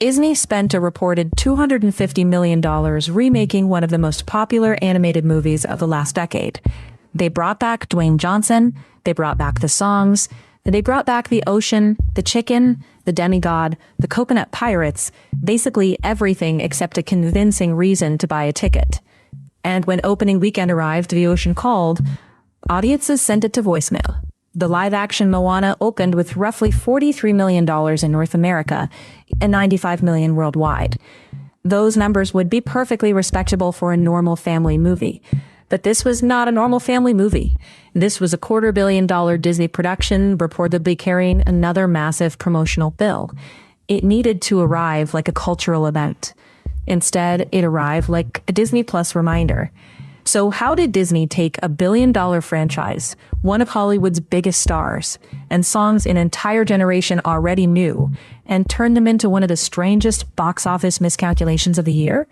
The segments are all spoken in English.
Disney spent a reported $250 million remaking one of the most popular animated movies of the last decade. They brought back Dwayne Johnson, they brought back the songs, they brought back the ocean, the chicken, the demigod, the coconut pirates, basically everything except a convincing reason to buy a ticket. And when opening weekend arrived, the ocean called, audiences sent it to voicemail. The live-action Moana opened with roughly $43 million in North America and $95 million worldwide. Those numbers would be perfectly respectable for a normal family movie. But this was not a normal family movie. This was a $250 million Disney production, reportedly carrying another massive promotional bill. It needed to arrive like a cultural event. Instead, it arrived like a Disney Plus reminder. So how did Disney take a billion-dollar franchise, one of Hollywood's biggest stars, and songs an entire generation already knew, and turn them into one of the strangest box office miscalculations of the year?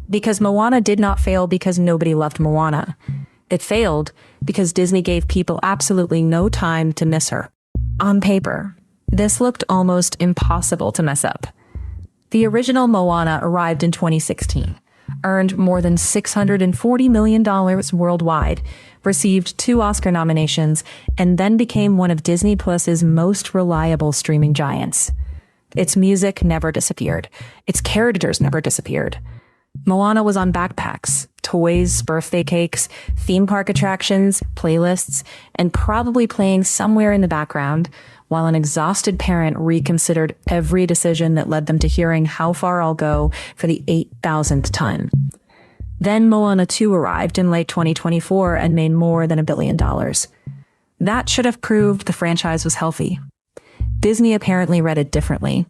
Because Moana did not fail because nobody loved Moana. It failed because Disney gave people absolutely no time to miss her. On paper, this looked almost impossible to mess up. The original Moana arrived in 2016, earned more than $640 million worldwide, received 2 Oscar nominations, and then became one of Disney Plus's most reliable streaming giants. Its music never disappeared. Its characters never disappeared. Moana was on backpacks, toys, birthday cakes, theme park attractions, playlists, and probably playing somewhere in the background while an exhausted parent reconsidered every decision that led them to hearing How Far I'll Go for the 8,000th time. Then Moana 2 arrived in late 2024 and made more than $1 billion. That should have proved the franchise was healthy. Disney apparently read it differently.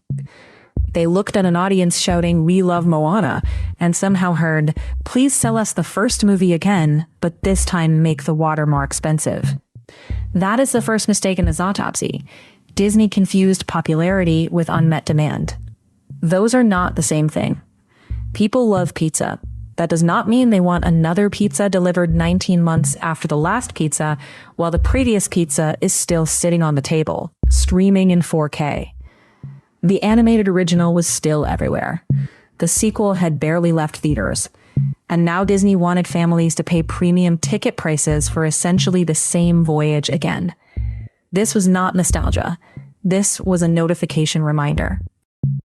They looked at an audience shouting, "We love Moana," and somehow heard, "Please sell us the first movie again, but this time make the water more expensive." That is the first mistake in this autopsy. Disney confused popularity with unmet demand. Those are not the same thing. People love pizza. That does not mean they want another pizza delivered 19 months after the last pizza, while the previous pizza is still sitting on the table, streaming in 4K. The animated original was still everywhere. The sequel had barely left theaters. And now Disney wanted families to pay premium ticket prices for essentially the same voyage again. This was not nostalgia. This was a notification reminder.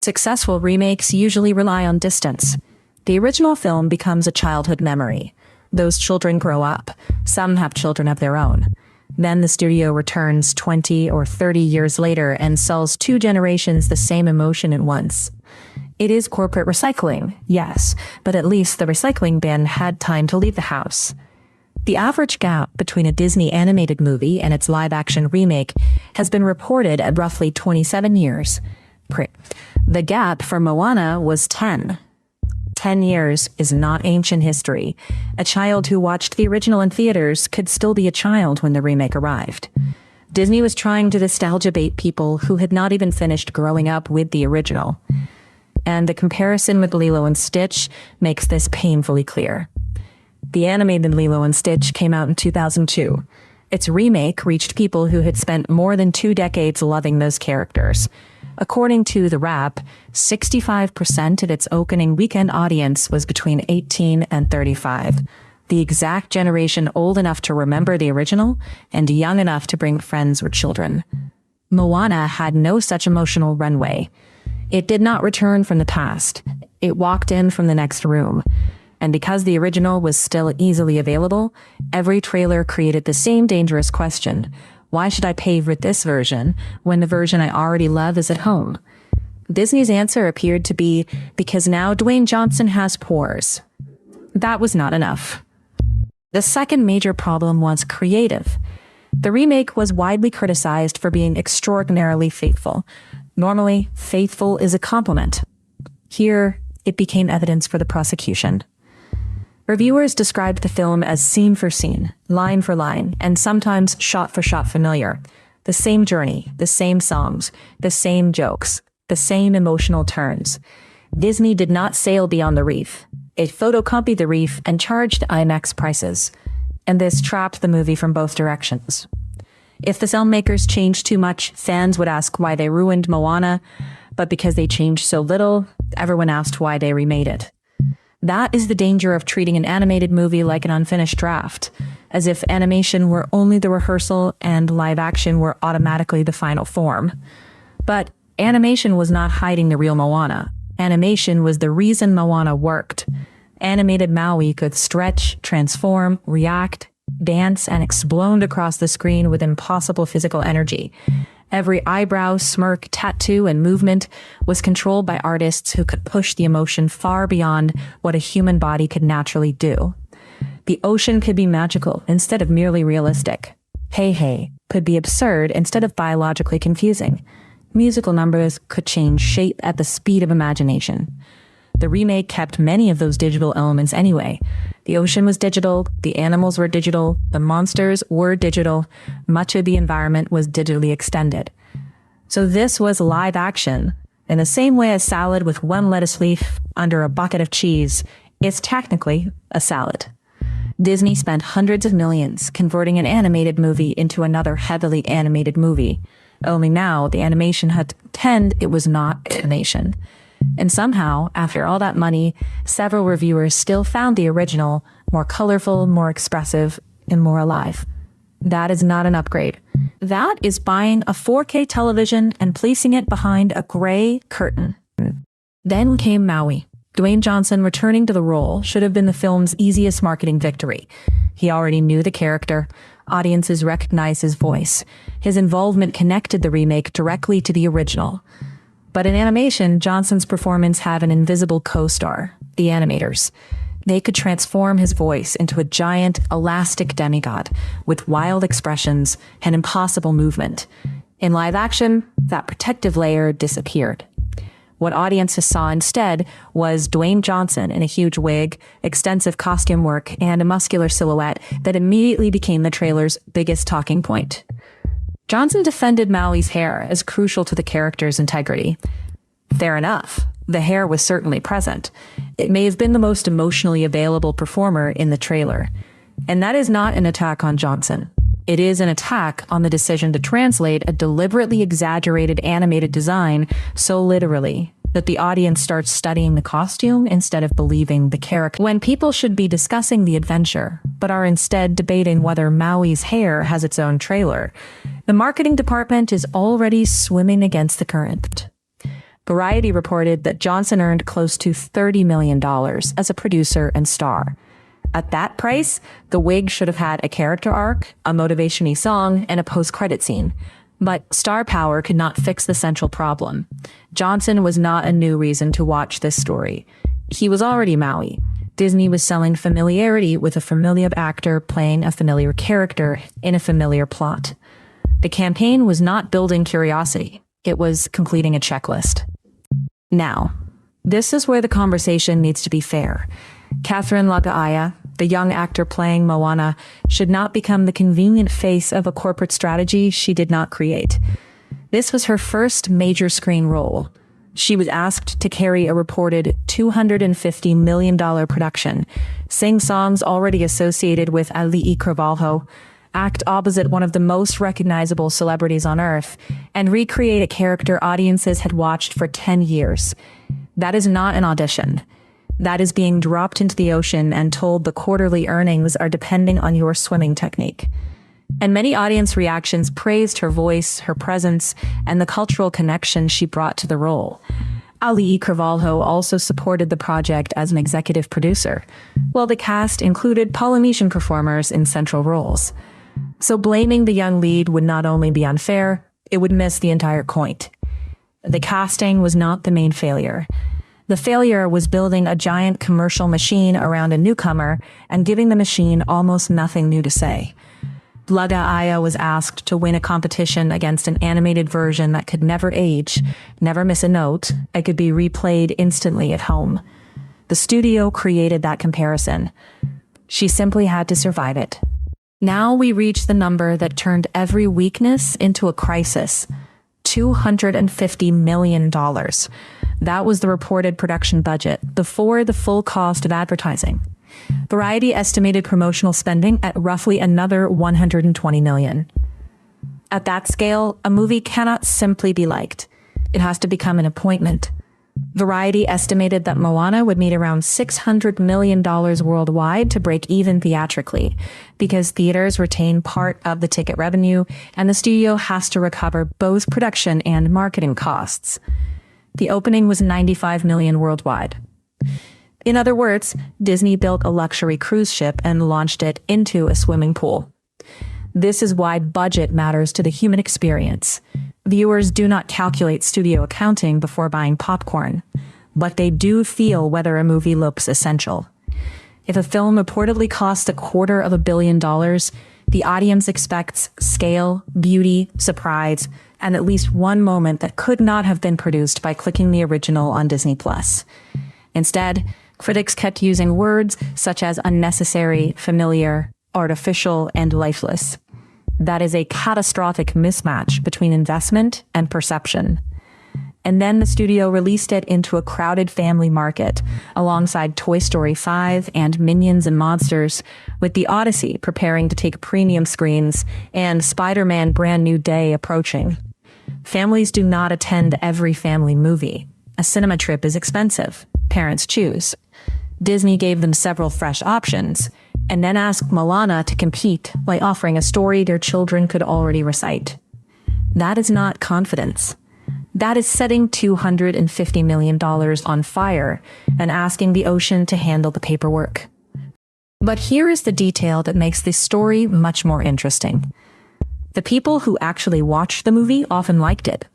Successful remakes usually rely on distance. The original film becomes a childhood memory. Those children grow up. Some have children of their own. Then the studio returns 20 or 30 years later and sells 2 generations the same emotion at once. It is corporate recycling, yes, but at least the recycling bin had time to leave the house. The average gap between a Disney animated movie and its live-action remake has been reported at roughly 27 years. The gap for Moana was 10. 10 years is not ancient history. A child who watched the original in theaters could still be a child when the remake arrived. Disney was trying to nostalgia bait people who had not even finished growing up with the original. And the comparison with Lilo and Stitch makes this painfully clear. The animated Lilo and Stitch came out in 2002. Its remake reached people who had spent more than 2 decades loving those characters. According to The Wrap, 65% of its opening weekend audience was between 18 and 35, the exact generation old enough to remember the original and young enough to bring friends or children. Moana had no such emotional runway. It did not return from the past. It walked in from the next room. And because the original was still easily available, every trailer created the same dangerous question: why should I pay for this version when the version I already love is at home? Disney's answer appeared to be because now Dwayne Johnson has pores. That was not enough. The second major problem was creative. The remake was widely criticized for being extraordinarily faithful. Normally, faithful is a compliment. Here, it became evidence for the prosecution. Reviewers described the film as scene for scene, line for line, and sometimes shot for shot familiar. The same journey, the same songs, the same jokes, the same emotional turns. Disney did not sail beyond the reef. It photocopied the reef and charged IMAX prices. And this trapped the movie from both directions. If the filmmakers changed too much, fans would ask why they ruined Moana. but because they changed so little, everyone asked why they remade it. That is the danger of treating an animated movie like an unfinished draft, as if animation were only the rehearsal and live action were automatically the final form. But animation was not hiding the real Moana. Animation was the reason Moana worked. Animated Maui could stretch, transform, react, dance, and explode across the screen with impossible physical energy. Every eyebrow, smirk, tattoo, and movement was controlled by artists who could push the emotion far beyond what a human body could naturally do. The ocean could be magical instead of merely realistic. Hey Hey could be absurd instead of biologically confusing. Musical numbers could change shape at the speed of imagination. The remake kept many of those digital elements anyway. The ocean was digital, the animals were digital, the monsters were digital, much of the environment was digitally extended. So this was live action. In the same way a salad with one lettuce leaf under a bucket of cheese is technically a salad. Disney spent hundreds of millions converting an animated movie into another heavily animated movie. Only now the animation had to pretend it was not animation. And somehow, after all that money, several reviewers still found the original more colorful, more expressive, and more alive. That is not an upgrade. That is buying a 4K television and placing it behind a gray curtain. Then came Maui. Dwayne Johnson returning to the role should have been the film's easiest marketing victory. He already knew the character. Audiences recognized his voice. His involvement connected the remake directly to the original. But in animation, Johnson's performance had an invisible co-star, the animators. They could transform his voice into a giant, elastic demigod with wild expressions and impossible movement. In live action, that protective layer disappeared. What audiences saw instead was Dwayne Johnson in a huge wig, extensive costume work, and a muscular silhouette that immediately became the trailer's biggest talking point. Johnson defended Maui's hair as crucial to the character's integrity. Fair enough. The hair was certainly present. It may have been the most emotionally available performer in the trailer. And that is not an attack on Johnson. It is an attack on the decision to translate a deliberately exaggerated animated design so literally that the audience starts studying the costume instead of believing the character. When people should be discussing the adventure, but are instead debating whether Maui's hair has its own trailer, the marketing department is already swimming against the current. Variety reported that Johnson earned close to $30 million as a producer and star. At that price, the wig should have had a character arc, a motivation-y song, and a post-credit scene. But star power could not fix the central problem. Johnson was not a new reason to watch this story. He was already Maui. Disney was selling familiarity with a familiar actor playing a familiar character in a familiar plot. The campaign was not building curiosity. It was completing a checklist. Now, this is where the conversation needs to be fair. Catherine Lagaʻaia, the young actor playing Moana, should not become the convenient face of a corporate strategy she did not create. This was her first major screen role. She was asked to carry a reported $250 million production, sing songs already associated with Ali'i Cravalho, act opposite one of the most recognizable celebrities on Earth, and recreate a character audiences had watched for 10 years. That is not an audition. That is being dropped into the ocean and told the quarterly earnings are depending on your swimming technique. And many audience reactions praised her voice, her presence, and the cultural connection she brought to the role. Ali'i Cravalho also supported the project as an executive producer, while the cast included Polynesian performers in central roles. So blaming the young lead would not only be unfair, it would miss the entire point. The casting was not the main failure. The failure was building a giant commercial machine around a newcomer and giving the machine almost nothing new to say. Lagaʻaia was asked to win a competition against an animated version that could never age, never miss a note, and could be replayed instantly at home. The studio created that comparison. She simply had to survive it. Now we reach the number that turned every weakness into a crisis. $250 million. That was the reported production budget before the full cost of advertising. Variety estimated promotional spending at roughly another $120 million. At that scale, a movie cannot simply be liked. It has to become an appointment. Variety estimated that Moana would need around $600 million worldwide to break even theatrically, because theaters retain part of the ticket revenue and the studio has to recover both production and marketing costs. The opening was $95 million worldwide. In other words, Disney built a luxury cruise ship and launched it into a swimming pool. This is why budget matters to the human experience. Viewers do not calculate studio accounting before buying popcorn, but they do feel whether a movie looks essential. If a film reportedly costs $250 million, the audience expects scale, beauty, surprise, and at least one moment that could not have been produced by clicking the original on Disney+. Instead, critics kept using words such as unnecessary, familiar, artificial, and lifeless. That is a catastrophic mismatch between investment and perception. And then the studio released it into a crowded family market, alongside Toy Story 5 and Minions and Monsters, with The Odyssey preparing to take premium screens and Spider-Man Brand New Day approaching. Families do not attend every family movie. A cinema trip is expensive. Parents choose. Disney gave them several fresh options, and then asked Moana to compete by offering a story their children could already recite. That is not confidence. That is setting $250 million on fire and asking the ocean to handle the paperwork. But here is the detail that makes this story much more interesting. The people who actually watched the movie often liked it.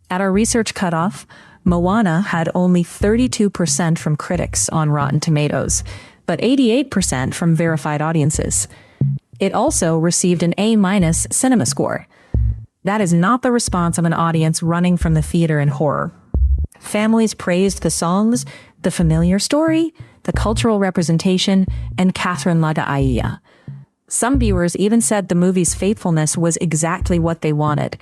At our research cutoff, Moana had only 32% from critics on Rotten Tomatoes, but 88% from verified audiences. It also received an A- cinema score. That is not the response of an audience running from the theater in horror. Families praised the songs, the familiar story, the cultural representation, and Catherine Lagaʻaia. Some viewers even said the movie's faithfulness was exactly what they wanted.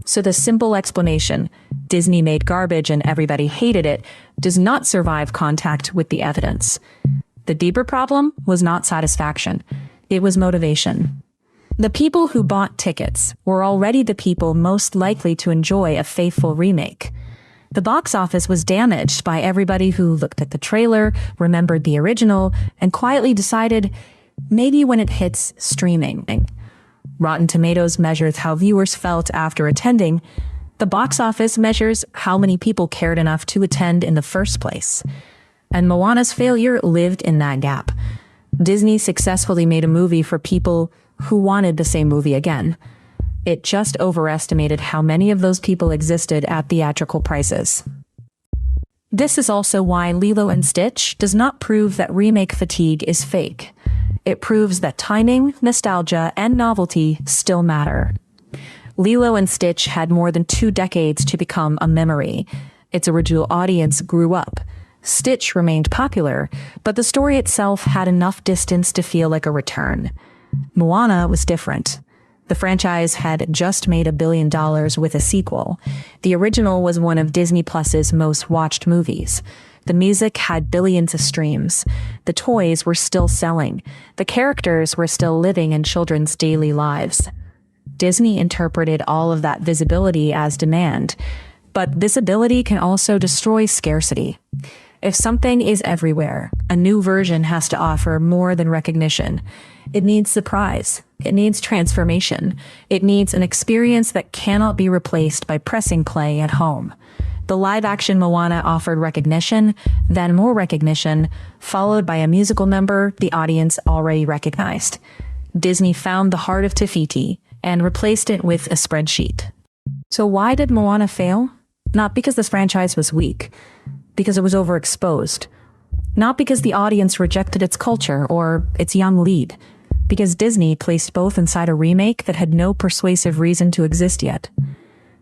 So the simple explanation, Disney made garbage and everybody hated it, does not survive contact with the evidence. The deeper problem was not satisfaction. It was motivation. The people who bought tickets were already the people most likely to enjoy a faithful remake. The box office was damaged by everybody who looked at the trailer, remembered the original, and quietly decided, maybe when it hits streaming. Rotten Tomatoes measures how viewers felt after attending. The box office measures how many people cared enough to attend in the first place. And Moana's failure lived in that gap. Disney successfully made a movie for people who wanted the same movie again. It just overestimated how many of those people existed at theatrical prices. This is also why Lilo and Stitch does not prove that remake fatigue is fake. It proves that timing, nostalgia, and novelty still matter. Lilo and Stitch had more than 2 decades to become a memory. Its original audience grew up. Stitch remained popular, but the story itself had enough distance to feel like a return. Moana was different. The franchise had just made $1 billion with a sequel. The original was one of Disney Plus's most watched movies. The music had billions of streams. The toys were still selling. The characters were still living in children's daily lives. Disney interpreted all of that visibility as demand, but visibility can also destroy scarcity. If something is everywhere, a new version has to offer more than recognition. It needs surprise. It needs transformation. It needs an experience that cannot be replaced by pressing play at home. The live-action Moana offered recognition, then more recognition, followed by a musical number the audience already recognized. Disney found the heart of Te-Fiti and replaced it with a spreadsheet. So why did Moana fail? Not because this franchise was weak, because it was overexposed. Not because the audience rejected its culture or its young lead, because Disney placed both inside a remake that had no persuasive reason to exist yet.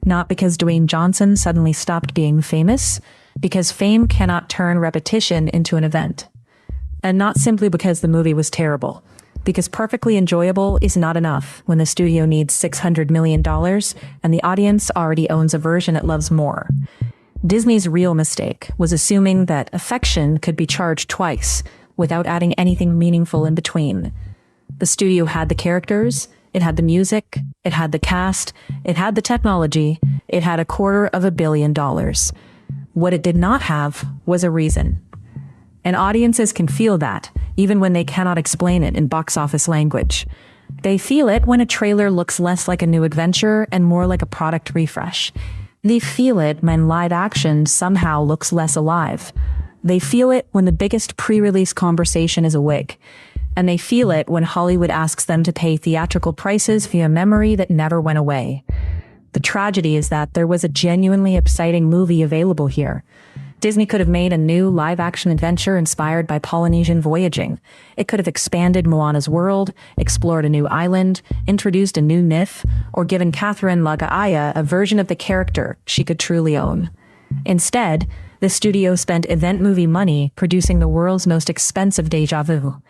Not because Dwayne Johnson suddenly stopped being famous, because fame cannot turn repetition into an event. And not simply because the movie was terrible, because perfectly enjoyable is not enough when the studio needs $600 million and the audience already owns a version it loves more. Disney's real mistake was assuming that affection could be charged twice without adding anything meaningful in between. The studio had the characters, It had the music, it had the cast, it had the technology, it had $250 million. What it did not have was a reason. And audiences can feel that, even when they cannot explain it in box office language. They feel it when a trailer looks less like a new adventure and more like a product refresh. They feel it when live action somehow looks less alive. They feel it when the biggest pre-release conversation is a wig. And they feel it when Hollywood asks them to pay theatrical prices via memory that never went away. The tragedy is that there was a genuinely exciting movie available here. Disney could have made a new live-action adventure inspired by Polynesian voyaging. It could have expanded Moana's world, explored a new island, introduced a new myth, or given Catherine Lagaʻaia a version of the character she could truly own. Instead, the studio spent event movie money producing the world's most expensive déjà vu.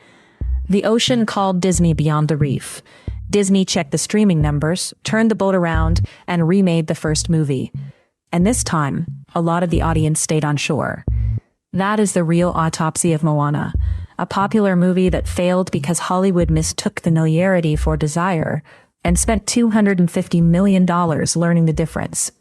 The ocean called Disney beyond the reef. Disney checked the streaming numbers, turned the boat around, and remade the first movie. And this time, a lot of the audience stayed on shore. That is the real autopsy of Moana, a popular movie that failed because Hollywood mistook familiarity for desire and spent $250 million learning the difference.